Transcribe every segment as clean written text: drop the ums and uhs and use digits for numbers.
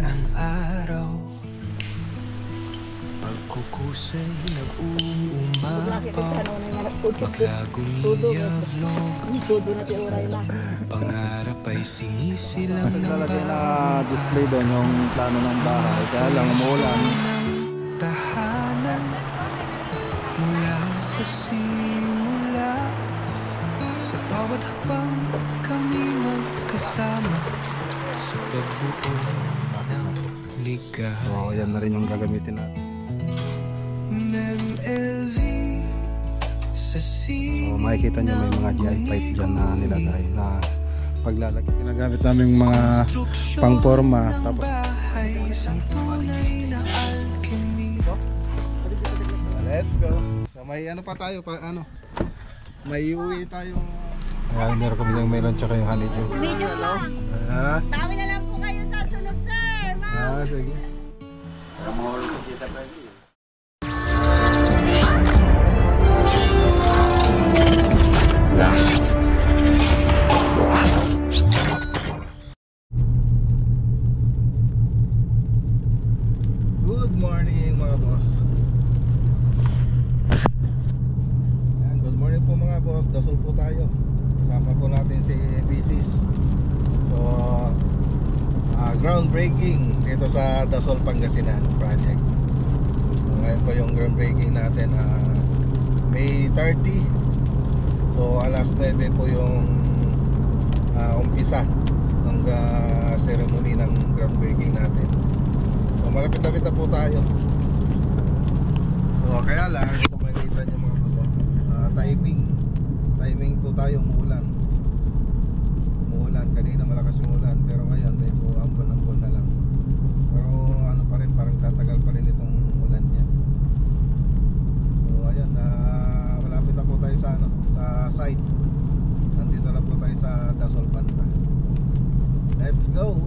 ng araw, pagkukusay nag-uumapaw, maglagunya vlog, pangarap ay sinisilang ng naglalagay na display doon yung plano ng bahay, kaya lang umuulan. tahanan mula sa simula, sa bawat hakbang kami magkasama sa pagbuo ng ligaya. So yan na rin yung gagamitin natin. MLV sa So makikita nyo may mga GI pipe dyan na nilagay na paglalagay. Ginagamit namin yung mga pangporma. Tapos let's go. So may ano pa tayo, may uwi tayong meron kami ng melon tsaka yung honeydew. Video lang. Dami na lang po kayo sa sunod, sir. Sige. Good morning mga boss. Ayan, good morning po mga boss. Dasol po tayo. Kasama po natin si Bisis. So groundbreaking dito sa Dasol Pangasinan project. So, ngayon po yung groundbreaking natin, May 30. So alas 9 po yung umpisa ng ceremony ng groundbreaking natin. So malapit-lapit na po tayo. So kaya lang kung makikita nyo mga boss, timing po tayo umuulan. Kanina malakas yung ulan, pero ngayon medyo ambon-ambon na lang. Pero ano pa rin, parang tatagal pa rin itong ulan niya. So ayan, malapit na po tayo sa site. Nandito na po tayo sa Dasol Banda. Let's go.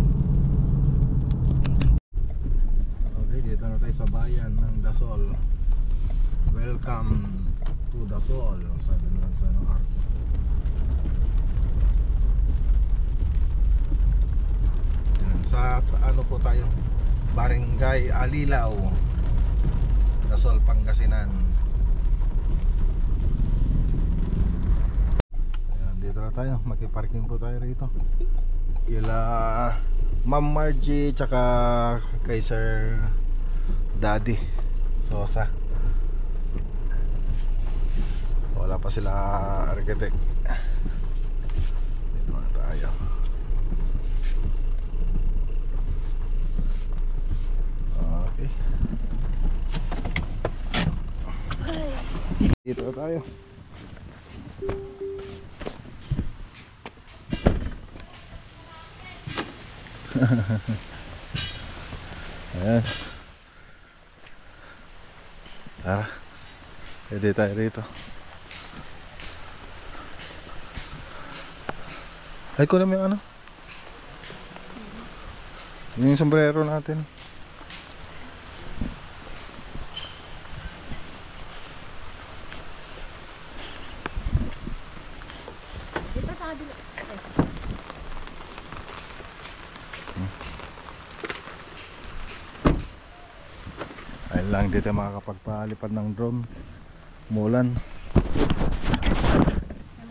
Okay, dito na tayo sa bayan ng Dasol. Welcome to Dasol. Sabi naman sa arko. Sa ano po tayo, Barangay Alilaw, Dasol, Pangasinan. Ayan, dito na tayo, makiparking po tayo rito kila Ma'am Margie tsaka kay Sir Daddy Sosa. Wala pa sila architect. Dito na tayo. Dito na tayo. Ayan. Tara. Pwede tayo rito. Ay, kunin mo yung ano? Yung sombrero natin. Ayun lang, dito makakapagpalipad ng drone. Umulan.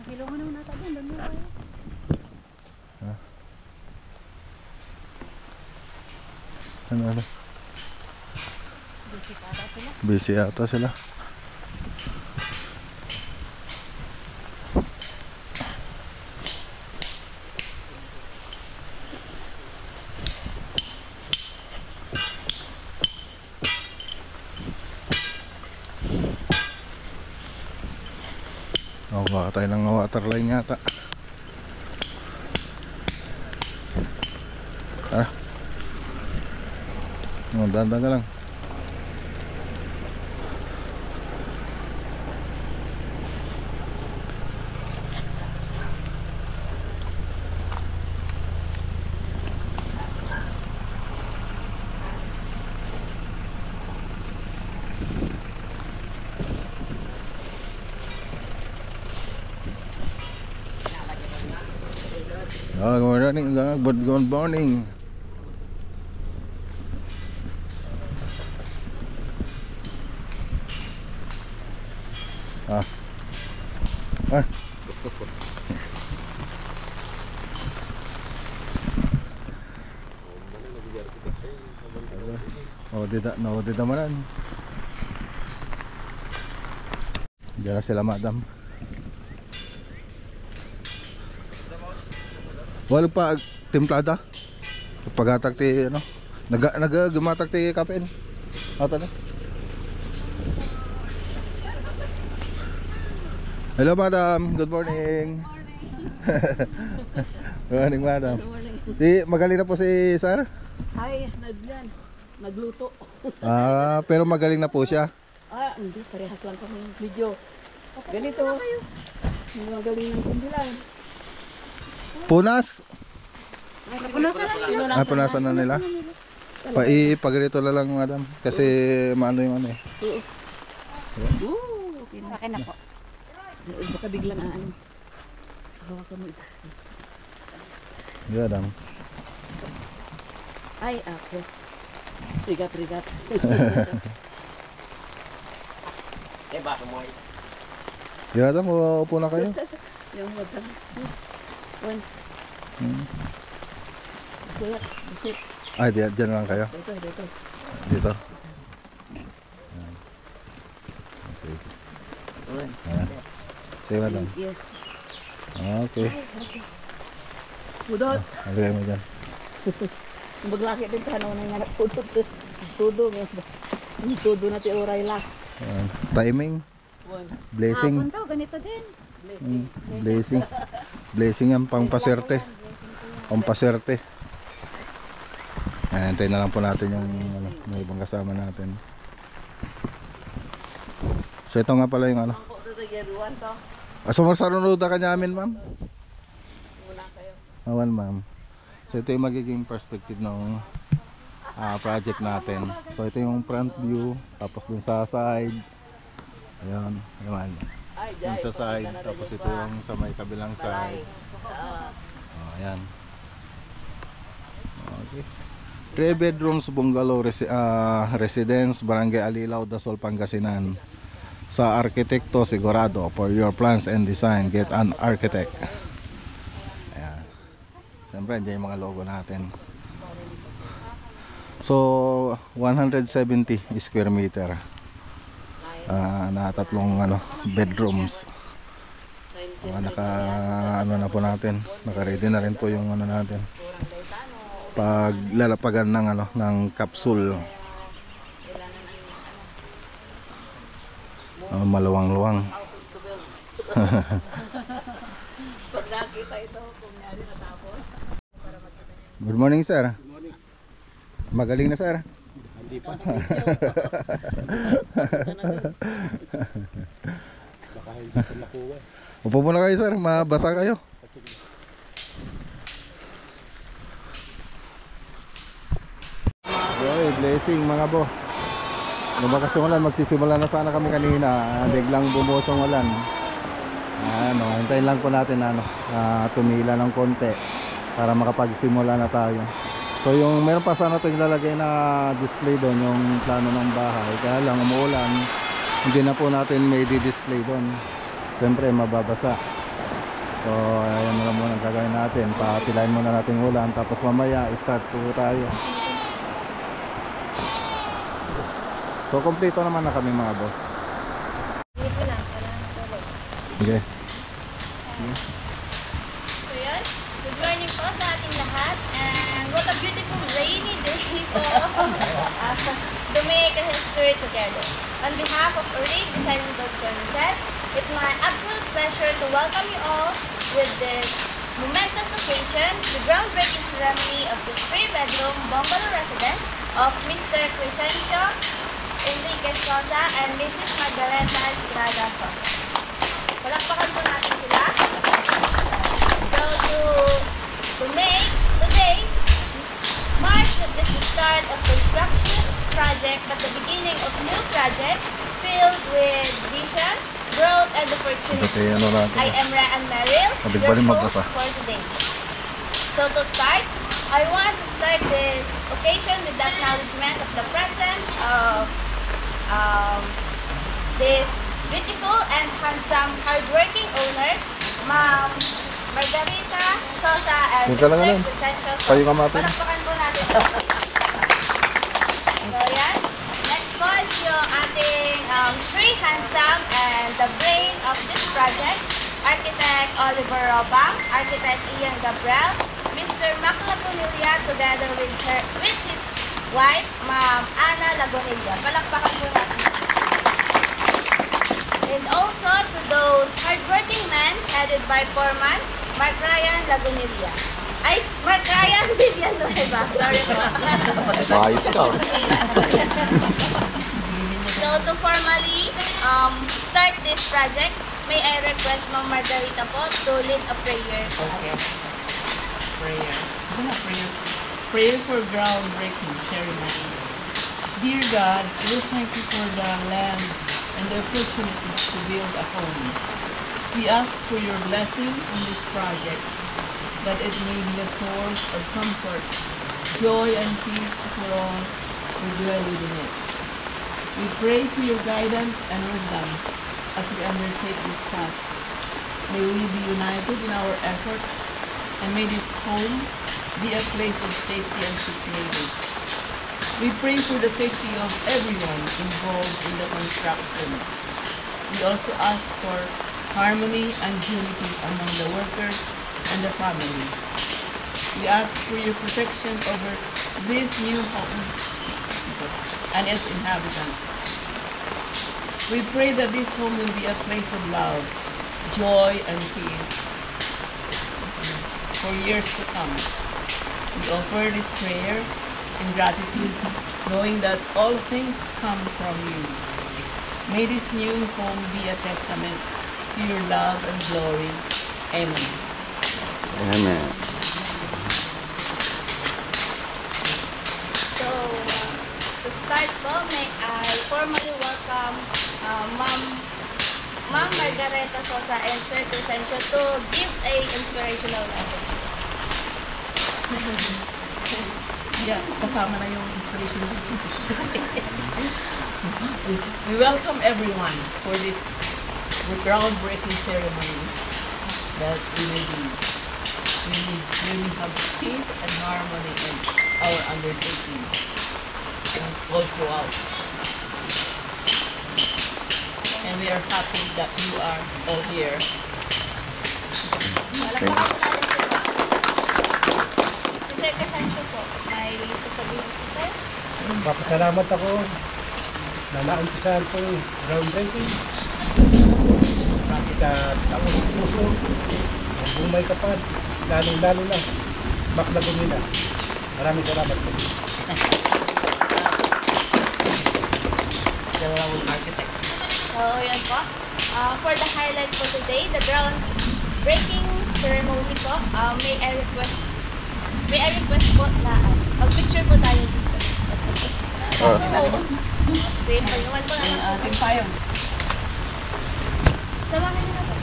Kilungan naman natin doon, dami tayo. Ano? Busy ata sila. Busy ata sila. Baka tayo ng waterline yata. Tara. Dahan-dahan ka lang. Good morning. Ah. Ah. Oh, di damanan. Diyan na sila, madam. Wala pa timplada. Pagatak ti ano. Gumatak ti kape. Ata na. Hello, madam. Good morning. Good morning, madam. Magaling na po si Sir? Ay, nagluto. Pero magaling na po siya. Hindi, parehas lang kami. Medyo ganito. Magaling ng kumbilan. Punas. Punasan na nila. Punasan na nila. Pagrito na lang, madam. Kasi maano yung ano eh. Akin na po. Baka bigla na ano. Hawa ka mo ito. Yeah, madam. Ay, ako. Rigat. Yeah, madam. Upo na kayo. Yung madam. One. Kuya, visit. Ay, dyan lang kayo. Dito. Dito. Sige. Sige, madam. Yes. Okay. Pudot. Alagay mo dyan. Maglaki din tanaw na nga pudot. Tudo. Tudo na ti oray la. Timing. One. Blessing. Punta, ganito din. Blessing. Blessing yan, pangpaserte. Pampaserte. Hintayin na lang po natin yung may ibang kasama natin. So ito nga pala yung ano. Sumarsarunoda ka namin, ma'am. Awan, ma'am. So ito yung magiging perspective ng project natin. So ito yung front view, tapos dun sa side. Ayan, naman. Yung sa side, tapos ito yung sa may kabilang side. Ayan. Okay. 3 bedrooms bungalow residence, Barangay Alilaw, Dasol, Pangasinan. Sa arkitekto sigurado, for your plans and design, get an architect. Ayan. Siyempre, dyan yung mga logo natin. So, 170 square meter. Na tatlong bedrooms. Ano na po natin. Naka-ready na rin po yung ano natin. Paglalapagan ng capsule. Maluwang-luwang. Good morning, sir. Magaling na, sir. Hindi pa. Upo muna kayo, sir. Mabasa kayo. Okay, blessing mga boss. Lumakas yung ulan, magsisimula na sana kami kanina. Biglang bumuhos ang ulan. Hintayin lang po natin tumila ng konti para makapagsimula na tayo. So yung meron pa sana ito ilalagay na display doon, yung plano ng bahay. Kaya lang umuulan, hindi na po natin may di-display doon. Siyempre mababasa. So ayan na lang muna ang gagawin natin. Papilain muna natin ulan, tapos mamaya start po tayo. So kompleto naman na kami mga boss. Okay. So yun, good morning po sa ating lahat. And what a beautiful rainy day po to make a history together. On behalf of Uri Design and Build Services, it's my absolute pleasure to welcome you all with this momentous occasion, the groundbreaking ceremony of this 3-bedroom bungalow residence of Mr. Crescencio Enriquez Sosa and Mrs. Magdalena Estrada Sosa. Palakpakan po natin sila. So to make today marks not just the start of construction project but the beginning of new project filled with vision, growth, and opportunity. I am Raan Merrill, your host for today. So to start, I want to start this occasion with the acknowledgement of the presence of this beautiful and handsome, hardworking owners, Ma'am Margarita Sosa and Dito lang Mr. ganun. Crescencio Sosa. Kayo kamatin. Palakpakan po natin. So yan. Next po is yung ating very handsome and the brain of this project, Architect Oliver Robang, Architect Ian Gabriel, Mr. Mac Lagunilla together with his wife, Ma'am Ana Lagunilla. Palakpakan po natin. And also to those hardworking men headed by Foreman, Mark Ryan Lagunilla. Ay, Mark Ryan Villanueva. Sorry po. Ayos ka. So to formally start this project, may I request Ma'am Margarita po to lead a prayer. Okay. Prayer. Ano na prayer? Prayer for groundbreaking ceremony. Dear God, we thank you for the land and the opportunity to build a home. We ask for your blessing on this project, that it may be a source of comfort, joy, and peace for all who dwell within it. We pray for your guidance and wisdom as we undertake this task. May we be united in our efforts, and may this home be a place of safety and security. We pray for the safety of everyone involved in the construction. We also ask for harmony and unity among the workers and the family. We ask for your protection over this new home and its inhabitants. We pray that this home will be a place of love, joy, and peace for years to come. We offer this prayer in gratitude, knowing that all things come from you. May this new home be a testament to your love and glory. Amen. Amen. So to start po, may I formally welcome Ma'am Margarita Sosa and Sir Crescencio to give a inspirational message. Yeah, kasama na yung inspiration. We welcome everyone for this groundbreaking ceremony that we will have peace and harmony in our undertaking and all throughout. And we are happy that you are all here. Sir Crescencio po, may sasabihin po sir? Papasalamat ako na naumpisahan ko yung groundbreaking sa taong puso ng Bumay Kapad, lalong-lalo na Mac Lagunilla. Maraming salamat po. So, yun po. For the highlight po today, the groundbreaking ceremony po, may I request po na mag-picture po tayo dito. So, wait, pag-iwan po naman po. Ating payong. Samahan niyo na po.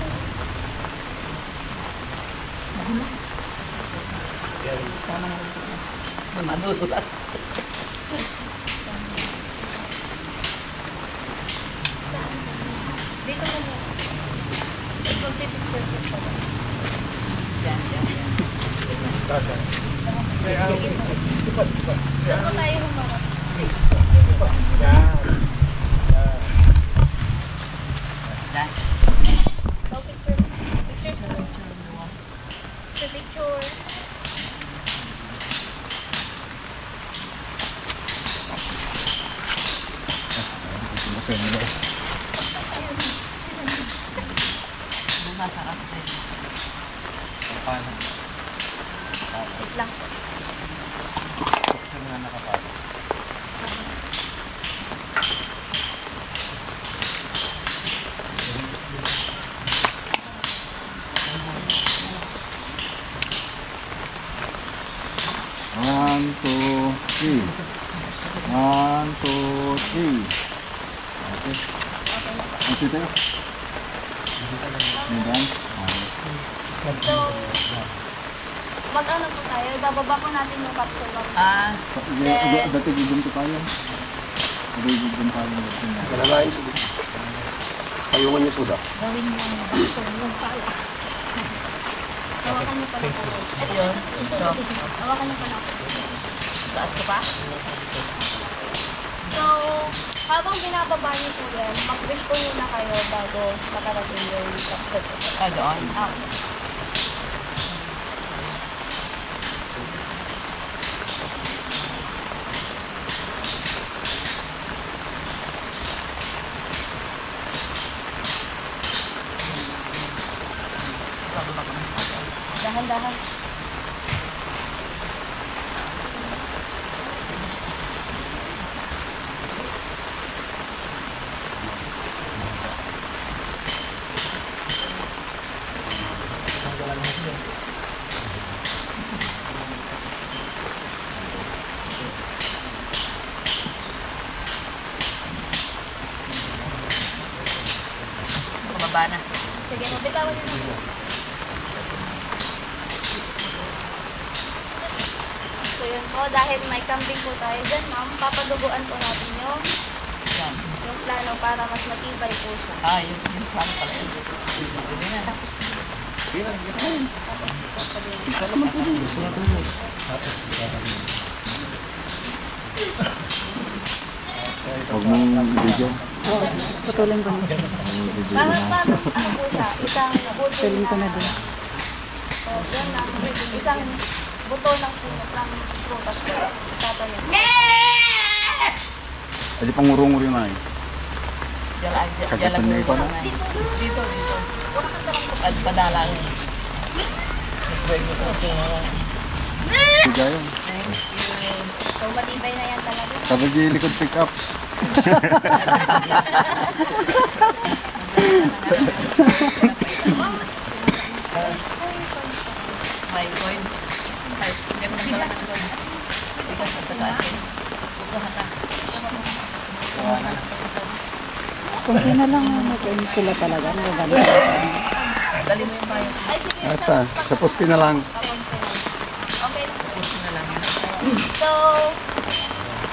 Sana madudulas. Dito mo po. Mag-picture po. Yan. Saan po tayo humarap? Yan. So, picture. Picture po. Picture. Wait lang po. One, two, three. One, two, three. Okay. Okay tayo. Ayan. So, mag-ano po tayo? Bababa po natin yung capsule box. Dati gugum ko tayo. Dati gugum tayo. Malamain. Payungan niyo suda. Gawin mo ang baso ng pala. Hawakan niyo pa na po. Yun. Ito. Hawakan niyo pa na po. Taas ko pa? So, habang binababa niyo po yan, mag-wish po muna kayo bago makarating yung success. Ah, doon. Ah. Dahan-dahan. Bumaba na. Sige, mabitawan niyo na po. So yun po, dahil may kambing po tayo dyan, ma'am, papaduguan po natin yung Yan. plano para mas matibay po siya. Ah, yun plano pala yun. Pwede na. Isa naman po din. Huwag mong video. Putulin ko na. Parang ano po siya, isang buto Putulin ko na din. So, yun lang, isang buto ng sinot ng prutas po. Tatayo. Pwede pang ngurong-ngurong na eh. Diyan lang na ito na. Dito. At padalang. Tiga yun. So, matibay na yan talaga. Sabi di likod pick up. May coin. Ay, ganun na lang. Bigas sa taas. Kukuha ka. Kung sino lang mag-aim sila talaga, magagaling sa amin. Dali mo yung bayo. Ay, sige. Asa? Sa poste na lang. Okay. Puso na lang. So,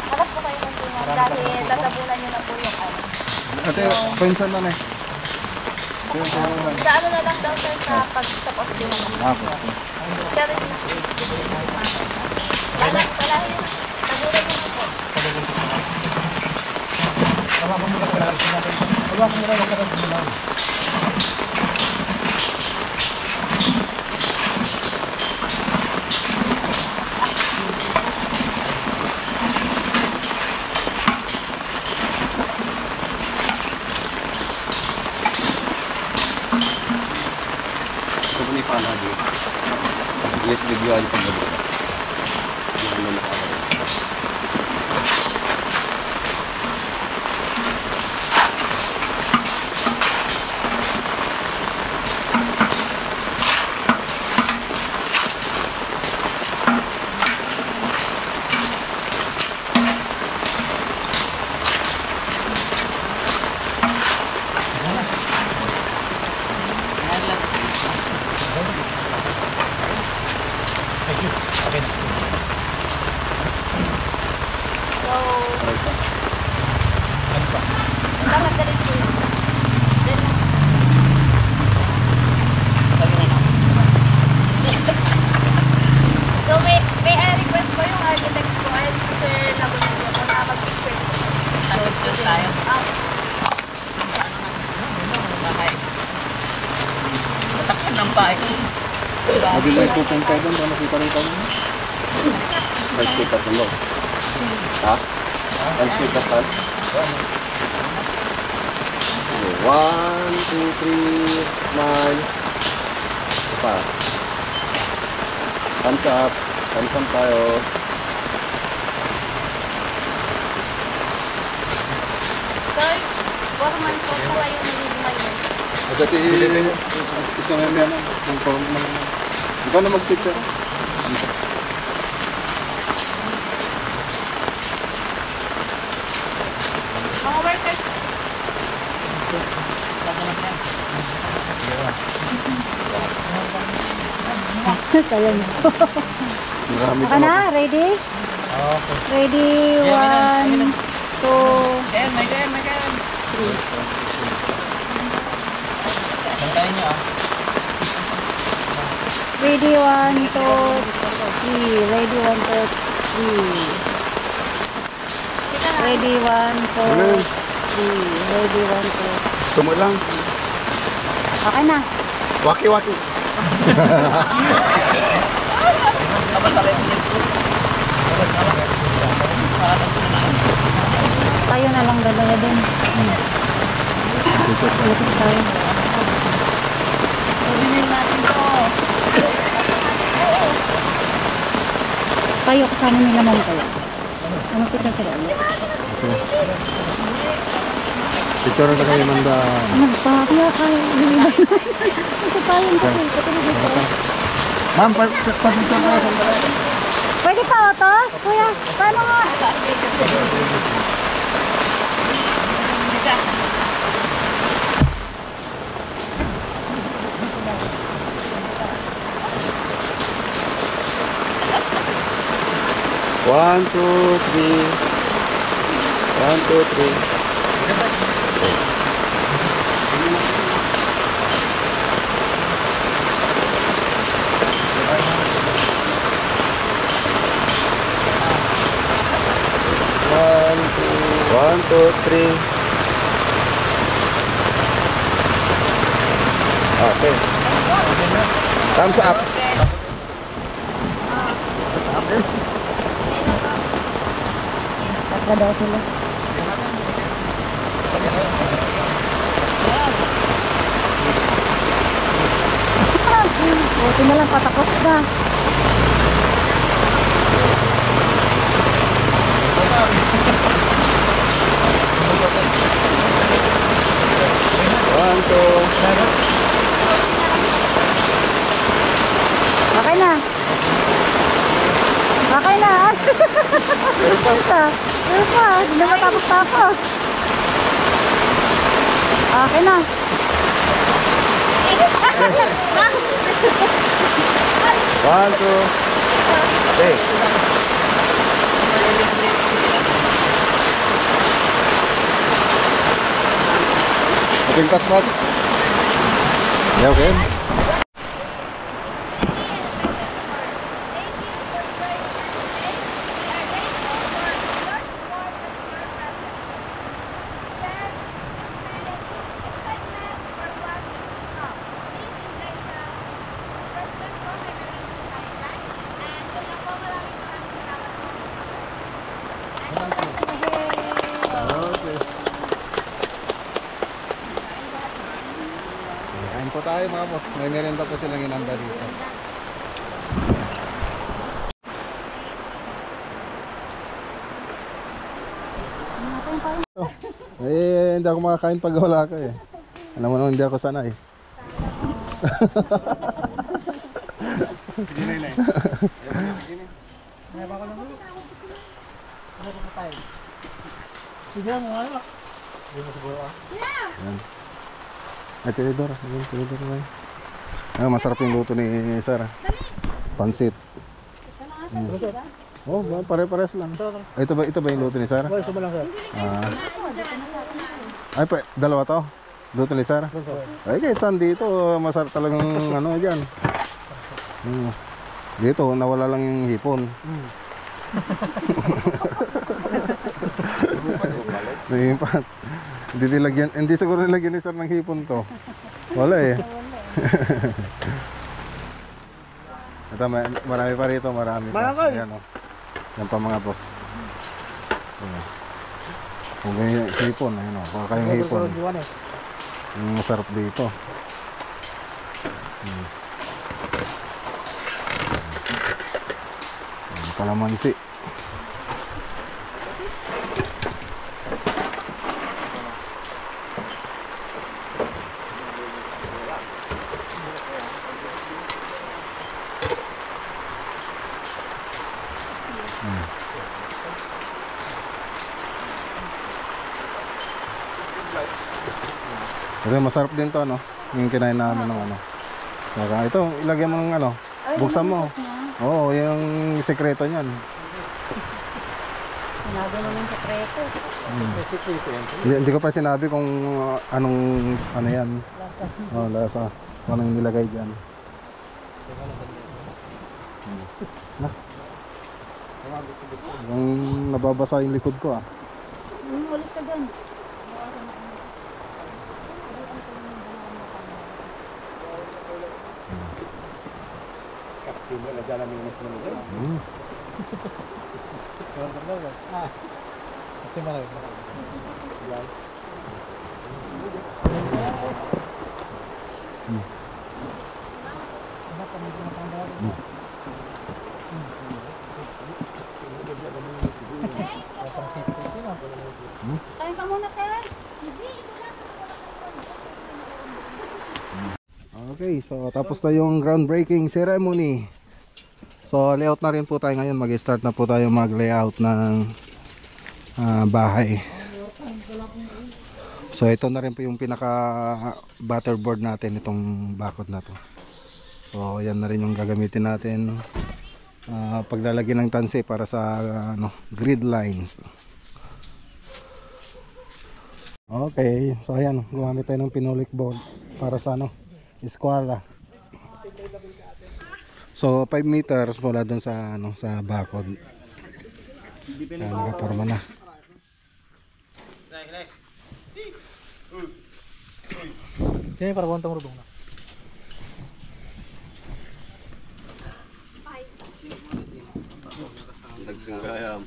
harap po kayo ng tungan dahil tatabunan nyo na po yung ano. Ate, pinsan na eh. Sa ano na lang daw sir sa pag-tapos din naman. Okay. Siya rin na. Lahat pala yun. Tabunan nyo na po. Hawakan mo na pala. Hawakan mo na lang karat mo lang. Ito po ni Pana di. Yes, video aja pag gabi. Ano na nakakaroon. Okay na. So, Ano pa? dapat na rin po yun. Then, so, may request po yung architect po ay si Sir Laguna po na mag-picture po. Ano ito tayo? Bahay. Matakpan ng bahay. Lagi may 2.5 doon, ano nakita rin kami? May speaker tulo. Ha? Ang speaker pan? 1, 2, 3, smile. Pa. Thumbs up. Thumbs up tayo. Sir, 4 months po po kayo nag-ngayon. At ito isang yan ng form naman. Ikaw na mag-picture. Mga workers, Kaya niyo. Marami Baka na, ready? Okay. Ready, Yeah, 1, 2, Ken, may Ken. 3. Kaya niya ah. Ready, 1, 2, 3. Ready, 1, 2, 3. Ready, 1, 2, 3. Ready, 1, 2. Sumo lang. Okay na. Waki-waki. Tayo na lang dalawa din. Lukas tayo. Pabinin natin to. Tayo kasama nila ma'am kaya. Ano kita sila? Picture na kayo, Manda. Magpakya kayo. Ito tayo kasi. Patuloy dito. Ma'am, pag-picture na kayo. Pwede pa otos? Kuya, paano nga? One, two, three. 1, 2, 3. One, two, three. Okay. Thumbs up. Tatla daw sila. Buti na lang patapos na. One, two. Okay na. Okay na. Isa. Pero pa, hindi na matapos-tapos. Okay na. One, two. Okay. Pintas mat. Ya, okay. Kain po tayo mga boss. May merenda po silang inanda dito. Eh, hindi ako makakain pag wala ka eh. Alam mo naman hindi ako sanay. Sige mo ano? Yan. Ay, tinidor. Ayun, tinidor na yun. Ah, masarap yung luto ni Sarah. Pansit. Oh, pare-pares lang. Ito ba yung luto ni Sarah? Ito mo lang sir. Ah. Ay, dalawa to. Luto ni Sarah. Ay, kahit saan dito, masarap talagang ano dyan. Dito, nawala lang yung hipon. Naipat. Hindi siguro nilagyan ni Sir ng hipon to. Wala eh. Ito, marami pa rito, marami pa. Ayan o. Yan pa mga boss. Kung ganyan hipon, ayun o. Kung kayong hipon. Yung masarap dito. Kalamansi. Pero masarap din to, ano? Yung kinain namin ng ano. Saka ito, ilagyan mo ng ano, buksan mo. Oo, yung sekreto niyan. Sinabi mo ng sekreto. Hindi ko pa sinabi kung anong ano yan. Oh, lasa. Ano yung nilagay dyan? Na? Yung nababasa yung likod ko ah. Ulit ka dyan. Kastin wala dyan ang minus mo nila. Kasi marami. Yan. Kain ka muna, Ted. Okay, so tapos na yung groundbreaking ceremony. So layout na rin po tayo ngayon. Mag-start na po tayo mag-layout ng bahay. So ito na rin po yung pinaka butterboard natin, itong bakod na to. So yan na rin yung gagamitin natin paglalagyan ng tansi para sa grid lines. Okay, so ayan, gumamit tayo ng pinolik board para sa eskwela. So 5 meters mula dun sa sa bakod. Nakaporma na. Kaya para kontong rubong na. Nagsinggayam.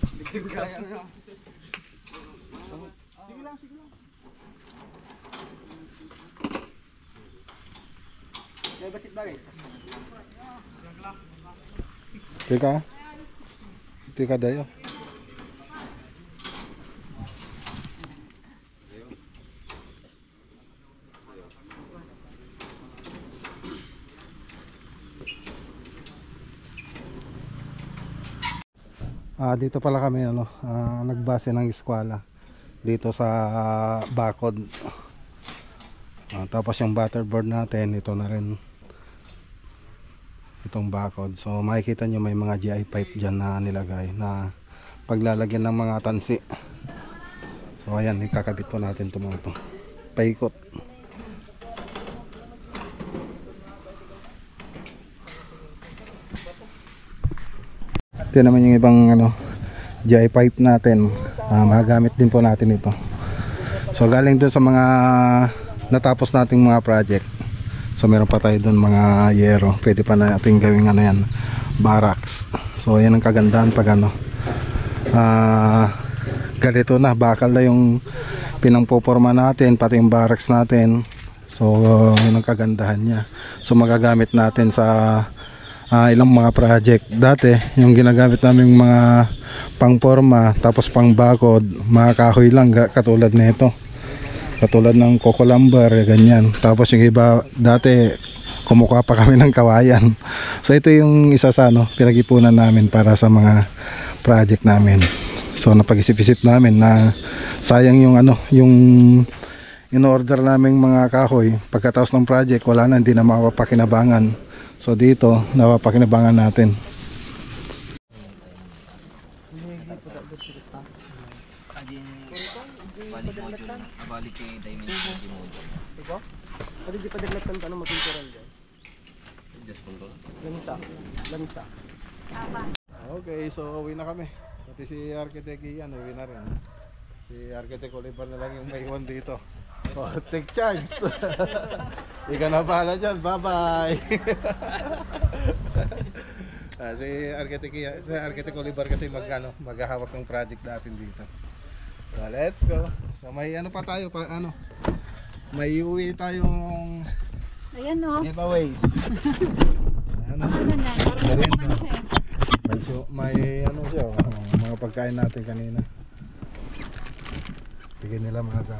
Tika dayo. Dito pala kami nagbase ng eskwela dito sa bakod. Tapos yung butterboard natin, ito na rin itong bakod. So makikita nyo may mga GI pipe dyan na nilagay na paglalagyan ng mga tansi. So ayan, ikakabit po natin ito mga ito, paikot. Ito naman yung ibang GI pipe natin. Magagamit din po natin ito. So galing dun sa mga natapos nating mga project. So meron pa tayo dun mga yero. Pwede pa natin gawing yan, barracks. So yan ang kagandahan pag ganito na, bakal na yung pinangpoporma natin, pati yung barracks natin. So yun ang kagandahan niya. So magagamit natin sa ilang mga project. Dati yung ginagamit namin mga pangporma tapos pang bakod, mga kahoy lang katulad nito, katulad ng coco lumber, ganyan. Tapos yung iba dati kumukuha pa kami ng kawayan. So ito yung isa sa pinag-ipunan namin para sa mga project namin. So napag-isip-isip namin na sayang yung yung in-order naming mga kahoy, pagkatapos ng project wala na, hindi na mapapakinabangan. So dito, napapakinabangan natin. Okay, so uwi na kami. Pati si Architect Ian, uwi na rin. Si Architect Oliver na lang yung may iwan dito. Oh, take charge. Ikaw na bahala dyan. Bye-bye. Si Architect Oliver kasi maghahawak ng project natin dito. So let's go. So may pa tayo may uwi tayong Ayan o. giveaways. Ano na? May siya, mga pagkain natin kanina. Bigyan nila mga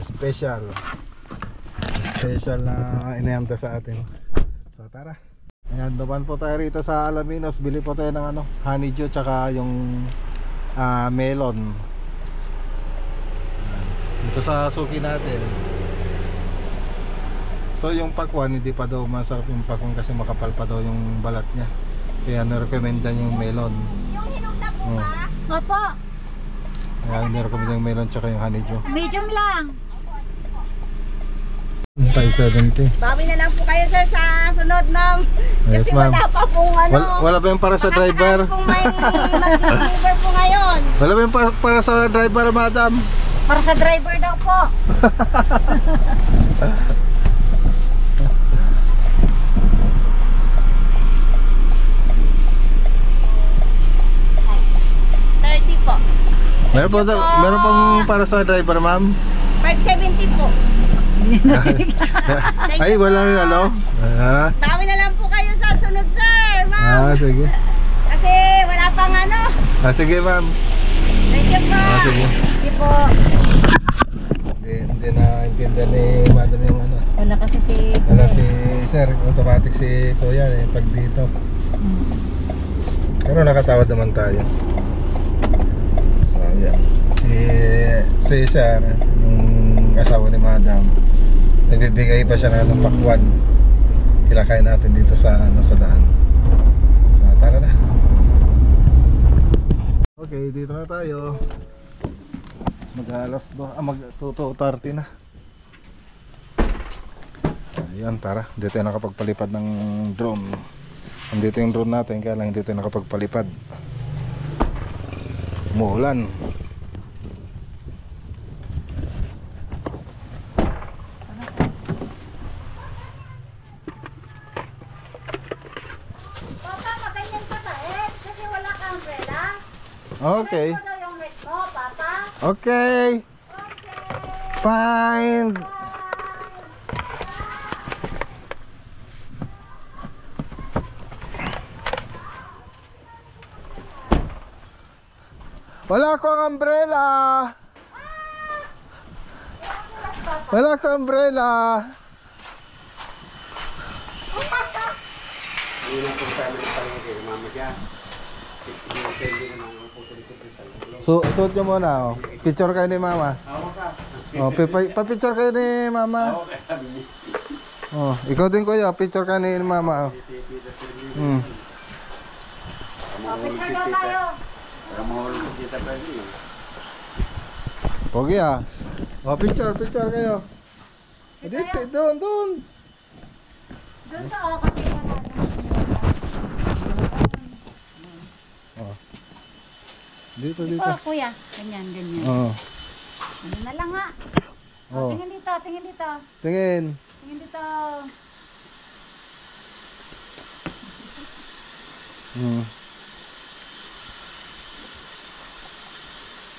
special na inihanda sa atin. So tara. Ayan, duman po tayo rito sa Alaminos. Bili po tayo ng honeydew tsaka yung melon. Dito sa suki natin. So yung pakwan, hindi pa daw masarap yung pakwan kasi makapal pa daw yung balat niya. Kaya na-recommendan yung melon. Yung hinog na po ba? Opo. Kaya na-recommend yung melon tsaka yung honeydew. Medium lang. 570. Bawi na lang po kayo sir sa sunod ma'am. Yes, Kasi ma'am. wala pa pong ano. Wala ba yung para sa driver? Kung may mag-deliver po ngayon. Wala ba yung para sa driver, madam? Para sa driver daw po. po. Meron pang para sa driver, ma'am? 570 po. Ay, wala yung ano? Dami na lang po kayo sa sunod, sir, ma'am. Sige. Kasi wala pang ano. Sige, ma'am. Thank you po. Sige. Sige po. Hindi na intindihan ni madam yung ano. Wala kasi si... Wala si sir, automatic si kuya pag dito. Pero nakatawad naman tayo. So, yan. Si sir, yung asawa ni madam, nagbibigay pa siya ng pakwan. Ilakay natin dito sa daan. So, tara na. Okay, dito na tayo. Mag-alas 2:30 na. Ayan, tara. Dito tayo nakapagpalipad ng drone. Andito yung drone natin, kaya lang hindi tayo nakapagpalipad. Umuulan. Papa, maganyan ka ba kasi wala kang umbrella? Okay. Ito daw yung rate mo, Papa. Okay. Fine. Wala akong umbrella. Wala akong umbrella. Suot nyo muna, oh. Picture kayo ni mama. Oh, pa-picture kayo ni mama. Oh, ikaw din kuya, picture kayo ni mama. Oh. Picture daw tayo. Pogi ah. Oh, picture kayo. Dito, doon. Doon to, kasi wala na. Oh. Dito. Oh, kuya. Ganyan. Oh. Ano na lang nga. Oh. Tingin dito. Tingin. Tingin dito.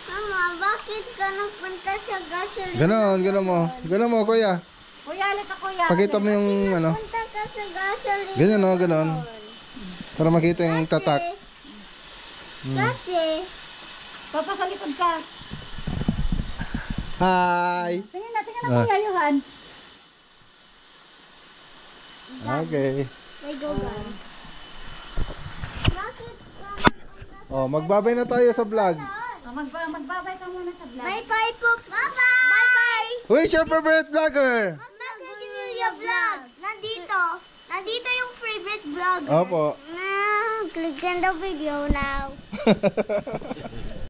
Mama, bakit ka nagpunta sa gasoline? Ganon mo kuya. Kuya, halika kuya. Pakita mo yung ano. Punta ka sa gasoline. Ganon. Para makita yung tatak. Kasi, Papa, sa likod ka. Hi. Tingin na kuya, Johan. Okay. may gogan. Bakit ka Oh, magbabay na tayo sa vlog. Magbabay ka muna sa vlog. Bye-bye po. Bye-bye. Who is your favorite vlogger? Magaginilia vlog. Nandito yung favorite vlogger. Opo. Click on the video now.